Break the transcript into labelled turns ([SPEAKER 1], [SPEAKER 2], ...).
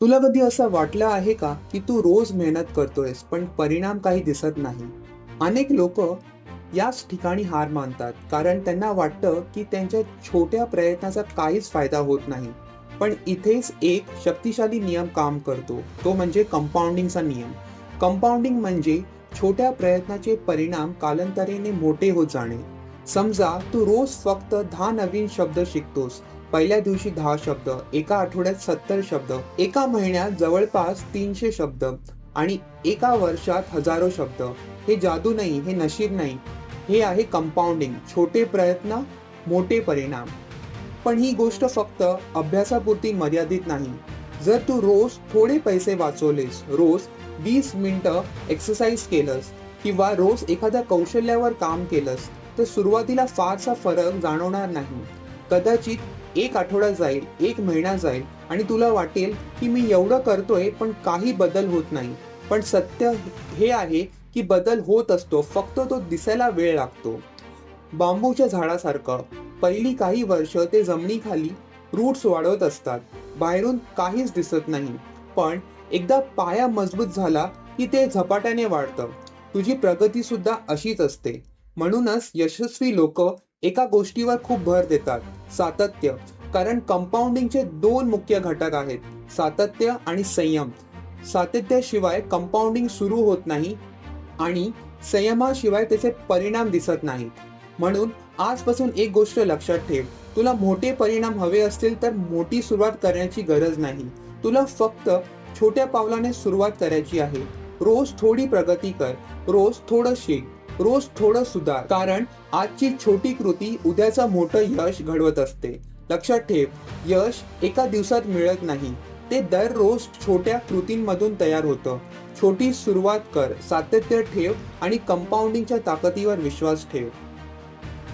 [SPEAKER 1] तुला कधी असं वाटलं आहे का की तू रोज मेहनत करतोयस पण परिणाम काही दिसत नाही? अनेक लोक याच ठिकाणी हार मानतात कारण त्यांना वाटतं की त्यांच्या छोट्या प्रयत्नाचा काहीच फायदा होत नाही. पण इथेच एक शक्तिशाली नियम काम करतो, तो म्हणजे कंपाऊंडिंगचा नियम. कंपाऊंडिंग म्हणजे छोट्या प्रयत्नाचे परिणाम कालांतराने मोठे होत जाणे. समजा तू रोज फक्त 10 नवीन शब्द शिकतोस. पहिल्या दिवशी 10 शब्द, एका आठवड्यात 70 शब्द, एका महिन्यात जवळपास 300 शब्द आणि एका वर्षात हजारो शब्द. हे जादू नाही, हे नशीब नाही. हे आहे कंपाऊंडिंग. छोटे प्रयत्न, मोठे परिणाम. पण ही गोष्ट फक्त अभ्यासापुरती मर्यादित नाही. जर तू रोज थोडे पैसे वाचवलेस, रोज 20 मिनिटं एक्सरसाइज केलंस किंवा रोज एखाद्या कौशल्यावर काम केलंस, तर सुरुवातीला फारसा फरक जाणवणार नाही. कदाचित एक आठवडा जाईल, एक महिना जाईल आणि तुला वाटेल की मी एवढं करतोय पण काही बदल होत नाही. पण सत्य हे आहे की बदल होत असतो, फक्त तो दिसायला वेळ लागतो. बांबूच्या झाडासारखं पहिली काही वर्ष ते जमिनीखाली रूट्स वाढवत असतात. बाहेरून काहीच दिसत नाही. पण एकदा पाया मजबूत झाला की ते झपाट्याने वाढतं. तुझी प्रगती सुद्धा अशीच असते. म्हणूनच यशस्वी लोक एका गोष्टीवर खूप भर देतात, सातत्य. कारण कंपाऊंडिंगचे दोन मुख्य घटक आहेत, सातत्य आणि संयम. सातत्याशिवाय कंपाऊंडिंग सुरू होत नाही आणि संयमाशिवाय त्याचे परिणाम दिसत नाहीत. म्हणून आजपासून एक गोष्ट लक्षात ठेव, तुला मोठे परिणाम हवे असतील तर मोठी सुरुवात करण्याची गरज नाही. तुला फक्त छोट्या पावलाने सुरुवात करायची आहे. रोज थोडी प्रगती कर, रोज थोडं शिक, रोज थोडं सुधार. कारण आजची छोटी कृती उद्याचं मोठं यश घडवत असते. लक्षात ठेव, यश एका दिवसात मिळत नाही, ते दररोज छोट्या कृतींमधून तयार होतं. छोटी सुरुवात कर, सातत्य ठेव आणि कंपाऊंडिंगच्या ताकदीवर विश्वास ठेव.